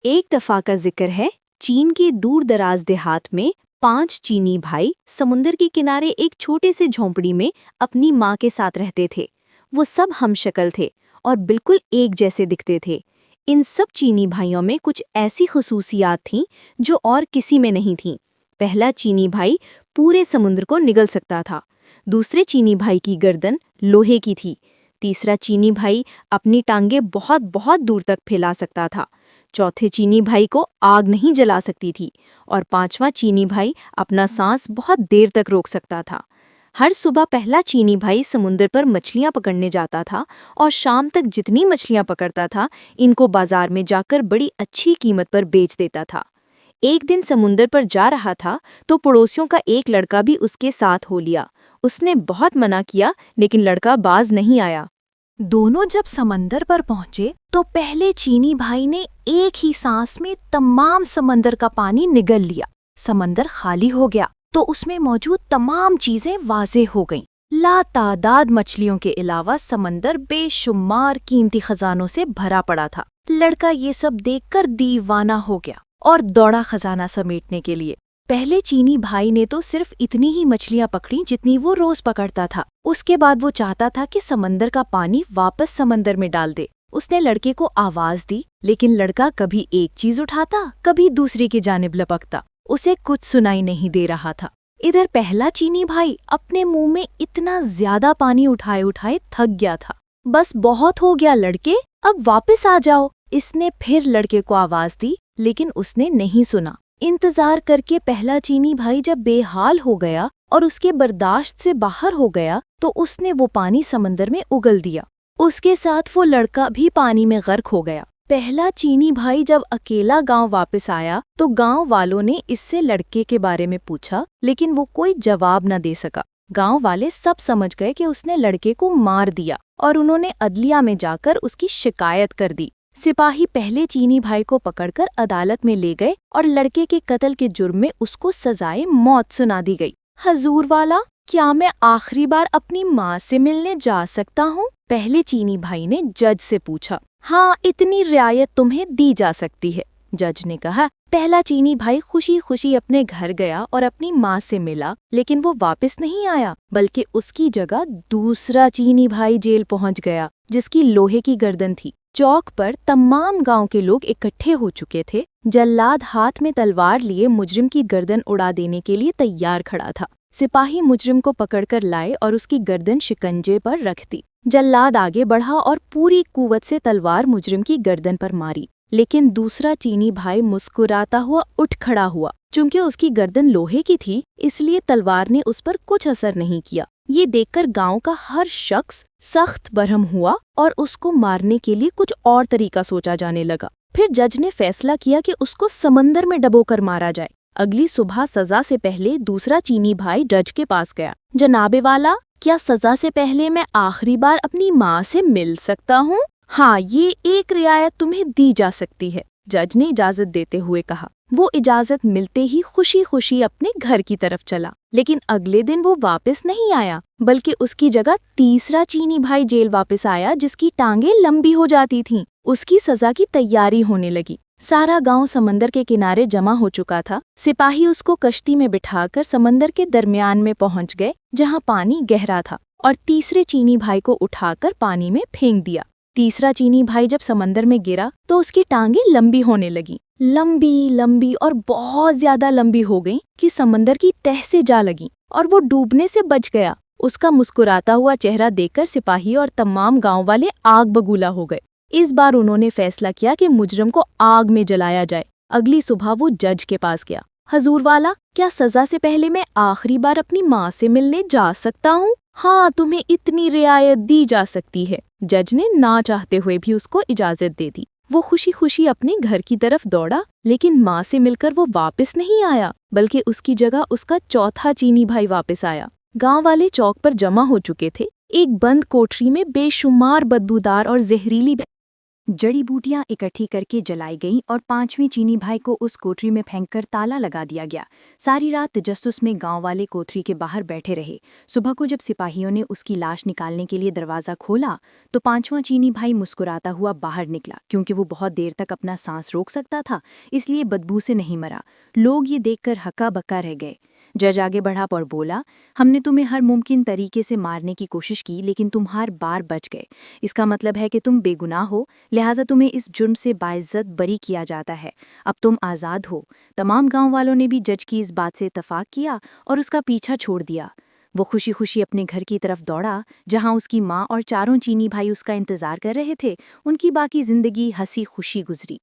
एक दफा का जिक्र है। चीन के दूर दराज देहात में 5 चीनी भाई समुंदर के किनारे एक छोटे से झोंपड़ी में अपनी माँ के साथ रहते थे। वो सब हमशक्ल थे और बिल्कुल एक जैसे दिखते थे। इन सब चीनी भाइयों में कुछ ऐसी खुसूसियात थीं जो और किसी में नहीं थीं। पहला चीनी भाई पूरे समुद्र को निगल सकता था। दूसरे चीनी भाई की गर्दन लोहे की थी। तीसरा चीनी भाई अपनी टांगें बहुत बहुत दूर तक फैला सकता था। चौथे चीनी भाई को आग नहीं जला सकती थी और पांचवा चीनी भाई अपना सांस बहुत देर तक रोक सकता था। हर सुबह पहला चीनी भाई समुद्र पर मछलियां पकड़ने जाता था और शाम तक जितनी मछलियां पकड़ता था इनको बाजार में जाकर बड़ी अच्छी कीमत पर बेच देता था। एक दिन समुद्र पर जा रहा था तो पड़ोसियों का एक लड़का भी उसके साथ हो लिया। उसने बहुत मना किया लेकिन लड़का बाज नहीं आया। दोनों जब समंदर पर पहुंचे तो पहले चीनी भाई ने एक ही सांस में तमाम समंदर का पानी निगल लिया। समंदर खाली हो गया तो उसमें मौजूद तमाम चीजें वाज़े हो गईं। लातादाद मछलियों के अलावा समंदर बेशुमार कीमती खजानों से भरा पड़ा था। लड़का ये सब देखकर दीवाना हो गया और दौड़ा खजाना समेटने के लिए। पहले चीनी भाई ने तो सिर्फ इतनी ही मछलियां पकड़ी जितनी वो रोज पकड़ता था। उसके बाद वो चाहता था कि समंदर का पानी वापस समंदर में डाल दे। उसने लड़के को आवाज दी लेकिन लड़का कभी एक चीज उठाता कभी दूसरी की जानिब लपकता। उसे कुछ सुनाई नहीं दे रहा था। इधर पहला चीनी भाई अपने मुंह में इतना ज्यादा पानी उठाए उठाए थक गया था। बस बहुत हो गया लड़के, अब वापस आ जाओ। इसने फिर लड़के को आवाज दी लेकिन उसने नहीं सुना। इंतजार करके पहला चीनी भाई जब बेहाल हो गया और उसके बर्दाश्त से बाहर हो गया तो उसने वो पानी समंदर में उगल दिया। उसके साथ वो लड़का भी पानी में गर्क हो गया। पहला चीनी भाई जब अकेला गांव वापस आया तो गांव वालों ने इससे लड़के के बारे में पूछा लेकिन वो कोई जवाब न दे सका। गांव वाले सब समझ गए कि उसने लड़के को मार दिया और उन्होंने अदलिया में जाकर उसकी शिकायत कर दी। सिपाही पहले चीनी भाई को पकड़कर अदालत में ले गए और लड़के के कत्ल के जुर्म में उसको सजाए मौत सुना दी गई। हजूर वाला, क्या मैं आखिरी बार अपनी माँ से मिलने जा सकता हूँ? पहले चीनी भाई ने जज से पूछा। हाँ, इतनी रियायत तुम्हें दी जा सकती है, जज ने कहा। पहला चीनी भाई खुशी खुशी अपने घर गया और अपनी माँ से मिला लेकिन वो वापस नहीं आया बल्कि उसकी जगह दूसरा चीनी भाई जेल पहुँच गया जिसकी लोहे की गर्दन थी। चौक पर तमाम गांव के लोग इकट्ठे हो चुके थे। जल्लाद हाथ में तलवार लिए मुजरिम की गर्दन उड़ा देने के लिए तैयार खड़ा था। सिपाही मुजरिम को पकड़कर लाए और उसकी गर्दन शिकंजे पर रख दी। जल्लाद आगे बढ़ा और पूरी कुव्वत से तलवार मुजरिम की गर्दन पर मारी लेकिन दूसरा चीनी भाई मुस्कुराता हुआ उठ खड़ा हुआ। चूंकि उसकी गर्दन लोहे की थी इसलिए तलवार ने उस पर कुछ असर नहीं किया। ये देखकर गांव का हर शख्स सख्त बरहम हुआ और उसको मारने के लिए कुछ और तरीका सोचा जाने लगा। फिर जज ने फैसला किया कि उसको समंदर में डबोकर मारा जाए। अगली सुबह सजा से पहले दूसरा चीनी भाई जज के पास गया। जनाबे वाला, क्या सजा से पहले मैं आखिरी बार अपनी माँ से मिल सकता हूँ? हाँ, ये एक रियायत तुम्हें दी जा सकती है, जज ने इजाजत देते हुए कहा। वो इजाजत मिलते ही खुशी खुशी अपने घर की तरफ चला लेकिन अगले दिन वो वापस नहीं आया बल्कि उसकी जगह तीसरा चीनी भाई जेल वापस आया जिसकी टांगें लंबी हो जाती थीं। उसकी सजा की तैयारी होने लगी। सारा गांव समंदर के किनारे जमा हो चुका था। सिपाही उसको कश्ती में बिठाकर समंदर के दरमियान में पहुंच गए जहां पानी गहरा था और तीसरे चीनी भाई को उठाकर पानी में फेंक दिया। तीसरा चीनी भाई जब समंदर में गिरा तो उसकी टांगें लंबी होने लगी, लंबी लंबी और बहुत ज्यादा लंबी हो गईं कि समंदर की तह से जा लगी और वो डूबने से बच गया। उसका मुस्कुराता हुआ चेहरा देखकर सिपाही और तमाम गांव वाले आग बबूला हो गए। इस बार उन्होंने फैसला किया कि मुजरिम को आग में जलाया जाए। अगली सुबह वो जज के पास गया। हजूर वाला, क्या सजा से पहले मैं आखिरी बार अपनी माँ से मिलने जा सकता हूँ? हाँ, तुम्हें इतनी रियायत दी जा सकती है, जज ने ना चाहते हुए भी उसको इजाजत दे दी। वो खुशी खुशी अपने घर की तरफ दौड़ा लेकिन माँ से मिलकर वो वापस नहीं आया बल्कि उसकी जगह उसका चौथा चीनी भाई वापस आया। गांव वाले चौक पर जमा हो चुके थे। एक बंद कोठरी में बेशुमार बदबूदार और जहरीली जड़ी बूटियां इकट्ठी करके जलाई गईं और 5वें चीनी भाई को उस कोठरी में फेंककर ताला लगा दिया गया। सारी रात तजस्सुस में गांव वाले कोठरी के बाहर बैठे रहे। सुबह को जब सिपाहियों ने उसकी लाश निकालने के लिए दरवाज़ा खोला तो 5वां चीनी भाई मुस्कुराता हुआ बाहर निकला, क्योंकि वो बहुत देर तक अपना सांस रोक सकता था, इसलिए बदबू से नहीं मरा। लोग ये देखकर हक्का बक्का रह गए। जज आगे बढ़ा और बोला, हमने तुम्हें हर मुमकिन तरीके से मारने की कोशिश की, लेकिन तुम हर बार बच गए। इसका मतलब है कि तुम बेगुनाह हो, लिहाजा तुम्हें इस जुर्म से बाइज्जत बरी किया जाता है। अब तुम आज़ाद हो। तमाम गांव वालों ने भी जज की इस बात से इत्तफाक किया और उसका पीछा छोड़ दिया। वो खुशी खुशी अपने घर की तरफ दौड़ा, जहां उसकी माँ और चारों चीनी भाई उसका इंतजार कर रहे थे। उनकी बाकी जिंदगी हंसी खुशी गुजरी।